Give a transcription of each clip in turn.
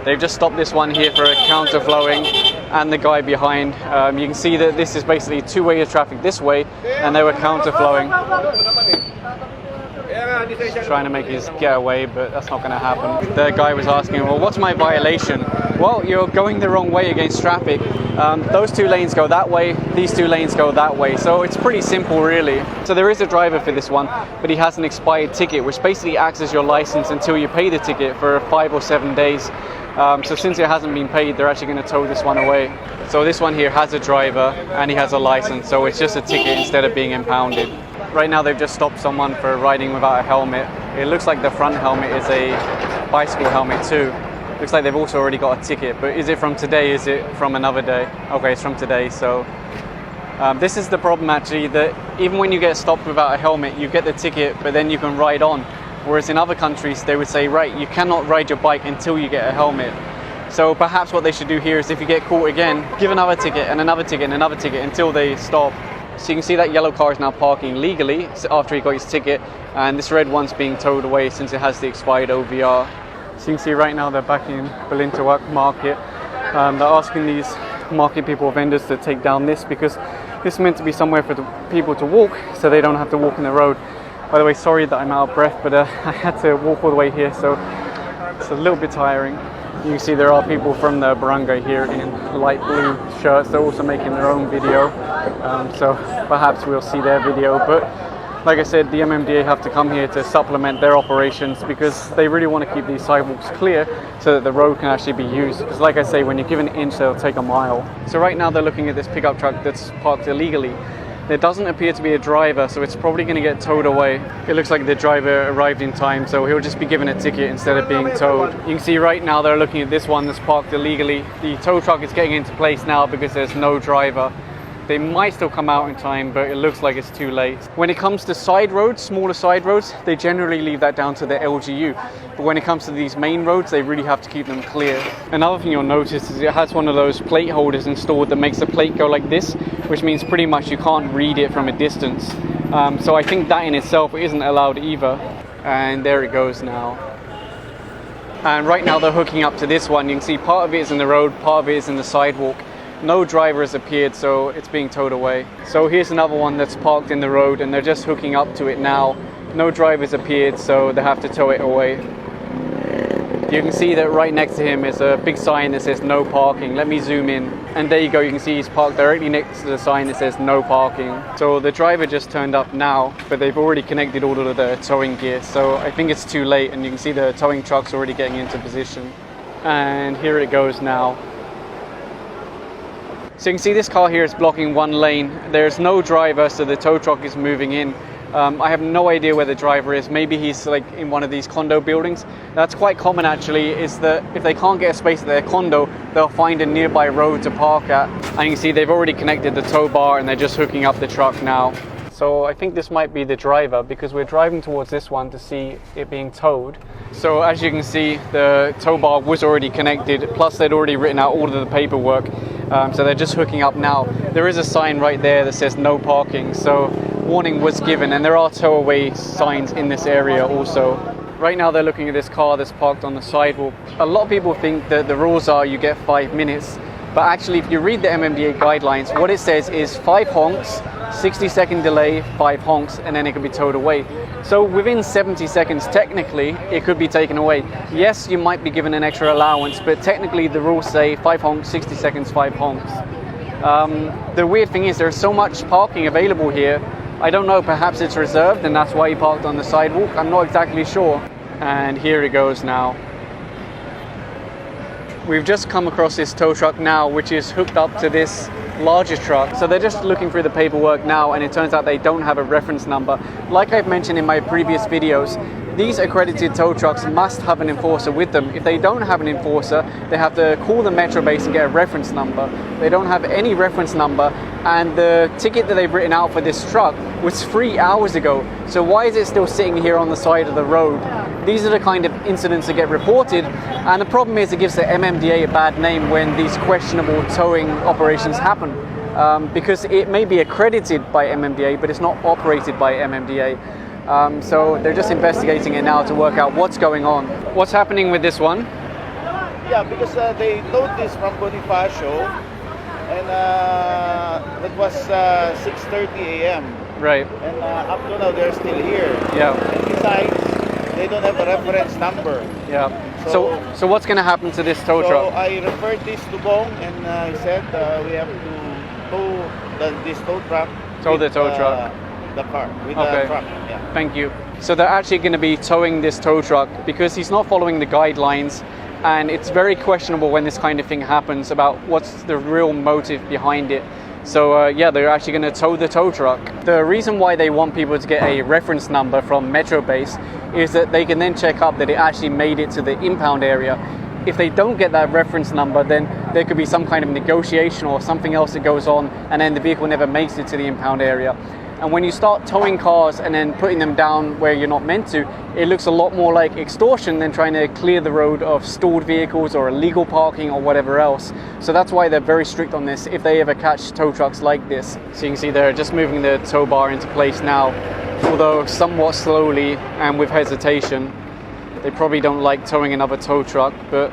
They've just stopped this one here for a counterflowing, and the guy behind. You can see that this is basically two-way of traffic this way, and they were counterflowing. Trying to make his getaway, but that's not going to happen. The guy was asking, well, what's my violation? Well, you're going the wrong way against traffic. Those two lanes go that way, these two lanes go that way. So it's pretty simple, really. So there is a driver for this one, but he has an expired ticket, which basically acts as your license until you pay the ticket for 5 or 7 days. So since it hasn't been paid, they're actually going to tow this one away. So this one here has a driver and he has a license, so it's just a ticket instead of being impounded. Right now they've just stopped someone for riding without a helmet. It looks like the front helmet is a bicycle helmet too. Looks like they've also already got a ticket, but is it from today? Is it from another day? Okay, it's from today. So this is the problem actually, that even when you get stopped without a helmet, you get the ticket, but then you can ride on. Whereas in other countries, they would say, right, you cannot ride your bike until you get a helmet. So perhaps what they should do here is if you get caught again, give another ticket and another ticket and another ticket until they stop. So you can see that yellow car is now parking legally after he got his ticket, and this red one's being towed away since it has the expired OVR. So you can see right now they're back in Berlin to Work market. They're asking these market people, vendors, to take down this because this is meant to be somewhere for the people to walk so they don't have to walk in the road. By the way, sorry that I'm out of breath, but I had to walk all the way here, so it's a little bit tiring. You can see there are people from the barangay here in light blue shirts. They're also making their own video, so perhaps we'll see their video. But like I said, the MMDA have to come here to supplement their operations because they really want to keep these sidewalks clear so that the road can actually be used. Because like I say, when you give an inch, they'll take a mile. So right now they're looking at this pickup truck that's parked illegally. There doesn't appear to be a driver, so it's probably going to get towed away. It looks like the driver arrived in time, so he'll just be given a ticket instead of being towed. You can see right now they're looking at this one that's parked illegally. The tow truck is getting into place now because there's no driver. They might still come out in time, but it looks like it's too late. When it comes to side roads, smaller side roads, they generally leave that down to the LGU. But when it comes to these main roads, they really have to keep them clear. Another thing you'll notice is it has one of those plate holders installed that makes the plate go like this, which means pretty much you can't read it from a distance. So I think that in itself isn't allowed either. And there it goes now. And right now they're hooking up to this one. You can see part of it is in the road, part of it is in the sidewalk. No driver has appeared, so it's being towed away. So here's another one that's parked in the road and they're just hooking up to it now. No drivers appeared, so they have to tow it away. You can see that right next to him is a big sign that says no parking. Let me zoom in. And there you go, you can see he's parked directly next to the sign that says no parking. So the driver just turned up now, but they've already connected all of the towing gear. So I think it's too late, and you can see the towing truck's already getting into position. And here it goes now. So you can see this car here is blocking one lane. There's no driver, so the tow truck is moving in. I have no idea where the driver is. Maybe he's like in one of these condo buildings. That's quite common actually, is that if they can't get a space at their condo, they'll find a nearby road to park at. And you can see they've already connected the tow bar and they're just hooking up the truck now. So I think this might be the driver because we're driving towards this one to see it being towed. So as you can see, the tow bar was already connected, plus they'd already written out all of the paperwork. So they're just hooking up now. There is a sign right there that says no parking, so warning was given, and there are tow away signs in this area also. Right now they're looking at this car that's parked on the sidewalk. A lot of people think that the rules are you get 5 minutes, but actually if you read the MMDA guidelines, what it says is 5 honks, 60-second delay, 5 honks, and then it can be towed away. So within 70 seconds, technically, it could be taken away. Yes, you might be given an extra allowance, but technically the rules say 5 honks, 60 seconds, 5 honks. The weird thing is there's so much parking available here. I don't know, perhaps it's reserved and that's why he parked on the sidewalk. I'm not exactly sure. And here it goes now. We've just come across this tow truck now, which is hooked up to this larger truck. So they're just looking through the paperwork now, and it turns out they don't have a reference number. Like I've mentioned in my previous videos, these accredited tow trucks must have an enforcer with them. If they don't have an enforcer, they have to call the metro base and get a reference number. They don't have any reference number, and the ticket that they've written out for this truck was 3 hours ago. So why is it still sitting here on the side of the road? These are the kind of incidents that get reported, and the problem is it gives the MMDA a bad name when these questionable towing operations happen. Because it may be accredited by MMDA, but it's not operated by MMDA. So they're just investigating it now to work out what's going on. What's happening with this one? Yeah, because they towed this from Bonifacio, and that was 6:30 a.m. Right. And up to now, they're still here. Yeah. And besides, they don't have a reference number. Yeah. So what's going to happen to this tow truck? So I referred this to Bong, and he said we have to tow this tow truck. Tow the tow truck. The car with Okay. the truck. Yeah. Thank you. So they're actually going to be towing this tow truck because he's not following the guidelines, and it's very questionable when this kind of thing happens about what's the real motive behind it. So yeah, they're actually going to tow the tow truck. The reason why they want people to get a reference number from Metro Base is that they can then check up that it actually made it to the impound area. If they don't get that reference number, then there could be some kind of negotiation or something else that goes on, and then the vehicle never makes it to the impound area. And when you start towing cars and then putting them down where you're not meant to, it looks a lot more like extortion than trying to clear the road of stored vehicles or illegal parking or whatever else. So that's why they're very strict on this if they ever catch tow trucks like this. So you can see they're just moving the tow bar into place now, although somewhat slowly and with hesitation. They probably don't like towing another tow truck, but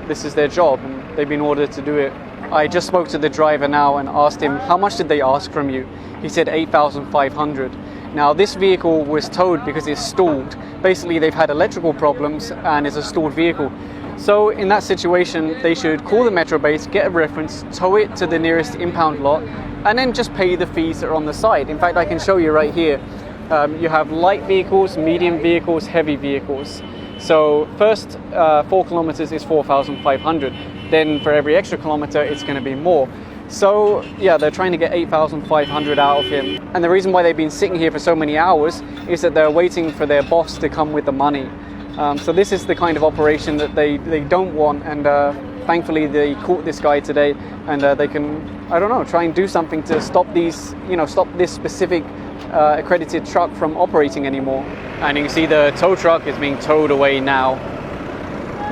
this is their job and they've been ordered to do it. I just spoke to the driver now and asked him, how much did they ask from you? He said 8,500. Now this vehicle was towed because it's stalled. Basically they've had electrical problems and it's a stalled vehicle. So in that situation they should call the Metro Base, get a reference, tow it to the nearest impound lot, and then just pay the fees that are on the side. In fact, I can show you right here. You have light vehicles, medium vehicles, heavy vehicles. So first 4 kilometers is 4,500. Then for every extra kilometer, it's going to be more. So yeah, they're trying to get 8,500 out of him. And the reason why they've been sitting here for so many hours is that they're waiting for their boss to come with the money. So this is the kind of operation that they don't want. And thankfully they caught this guy today, and they can, I don't know, try and do something to stop these, stop this specific accredited truck from operating anymore. And you can see the tow truck is being towed away now.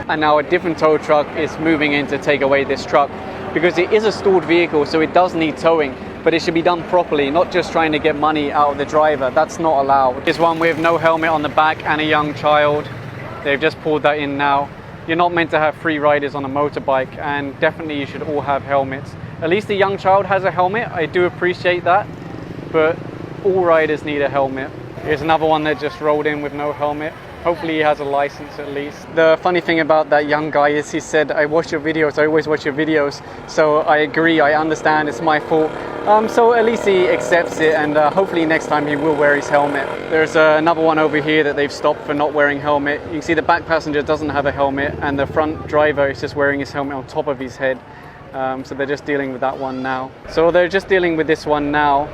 And now a different tow truck is moving in to take away this truck, because it is a stored vehicle, so it does need towing, but it should be done properly, not just trying to get money out of the driver. That's not allowed. There's one with no helmet on the back and a young child. They've just pulled that in now. You're not meant to have free riders on a motorbike, and definitely you should all have helmets. At least the young child has a helmet. I do appreciate that, but all riders need a helmet. Here's another one that just rolled in with no helmet. Hopefully he has a license at least. The funny thing about that young guy is he said, I watch your videos, I always watch your videos. So I agree, I understand, it's my fault. So at least he accepts it, and hopefully next time he will wear his helmet. There's another one over here that they've stopped for not wearing helmet. You can see the back passenger doesn't have a helmet, and the front driver is just wearing his helmet on top of his head. So they're just dealing with that one now. So they're just dealing with this one now.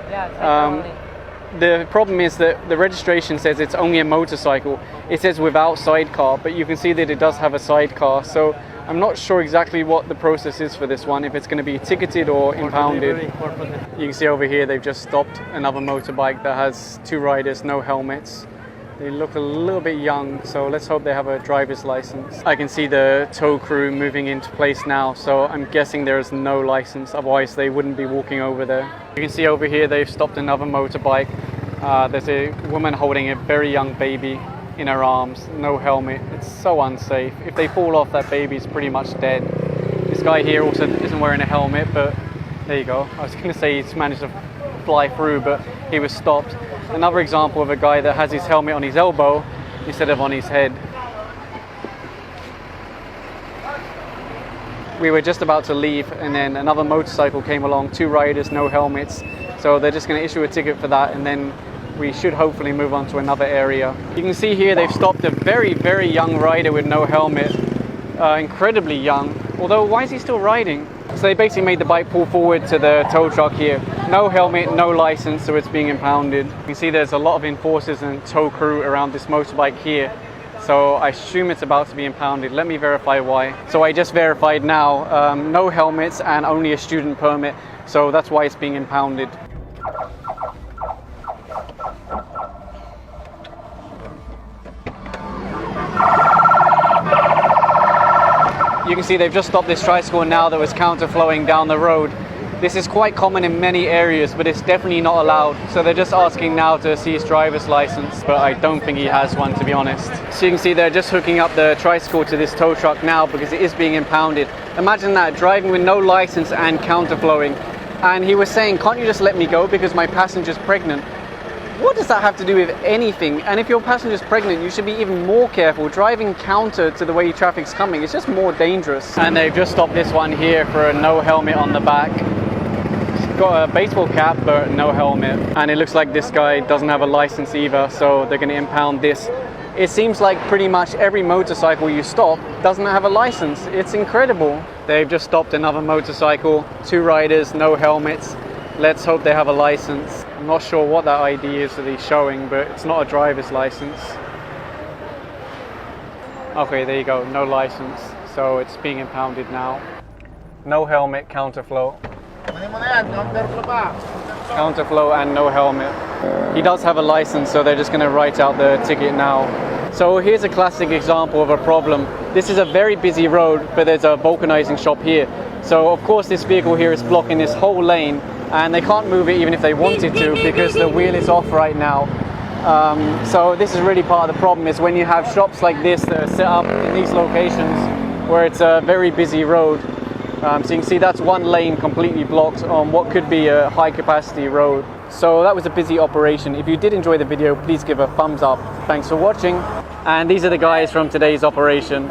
The problem is that the registration says it's only a motorcycle. It says without sidecar, but you can see that it does have a sidecar. So I'm not sure exactly what the process is for this one, if it's going to be ticketed or impounded. You can see over here they've just stopped another motorbike that has 2 riders, no helmets. They look a little bit young, so let's hope they have a driver's license. I can see the tow crew moving into place now, so I'm guessing there is no license, otherwise they wouldn't be walking over there. You can see over here they've stopped another motorbike. There's a woman holding a very young baby in her arms, no helmet. It's so unsafe. If they fall off, that baby's pretty much dead. This guy here also isn't wearing a helmet, but there you go. I was going to say he's managed to fly through, but he was stopped. Another example of a guy that has his helmet on his elbow instead of on his head. We were just about to leave, and then another motorcycle came along, 2 riders, no helmets. So they're just going to issue a ticket for that, and then we should hopefully move on to another area. You can see here they've stopped a very, very young rider with no helmet. Incredibly young. Although, why is he still riding? So they basically made the bike pull forward to the tow truck here. No helmet, no license, so it's being impounded. You can see there's a lot of enforcers and tow crew around this motorbike here. So I assume it's about to be impounded. Let me verify why. So I just verified now, no helmets and only a student permit. So that's why it's being impounded. You can see they've just stopped this tricycle now that was counterflowing down the road. This is quite common in many areas, but it's definitely not allowed. So they're just asking now to see his driver's license, but I don't think he has one, to be honest. So you can see they're just hooking up the tricycle to this tow truck now because it is being impounded. Imagine that, driving with no license and counterflowing. And he was saying, can't you just let me go because my passenger's pregnant? What does that have to do with anything? And if your passenger's pregnant, you should be even more careful. Driving counter to the way traffic's coming, it's just more dangerous. And they've just stopped this one here for a no helmet on the back. Got a baseball cap but no helmet, and it looks like this guy doesn't have a license either, so they're going to impound this. It seems like pretty much every motorcycle you stop doesn't have a license. It's incredible. They've just stopped another motorcycle, 2 riders, no helmets. Let's hope they have a license. I'm not sure what that ID is that he's showing, but it's not a driver's license. Okay, there you go, no license, so it's being impounded now. No helmet, counterflow. Counterflow and no helmet. He does have a license, so they're just going to write out the ticket now. So here's a classic example of a problem. This is a very busy road, but there's a vulcanizing shop here. So of course this vehicle here is blocking this whole lane, and they can't move it even if they wanted to because the wheel is off right now. So this is really part of the problem, is when you have shops like this that are set up in these locations where it's a very busy road. So you can see that's one lane completely blocked on what could be a high capacity road. So that was a busy operation. If you did enjoy the video, please give a thumbs up. Thanks for watching. And these are the guys from today's operation.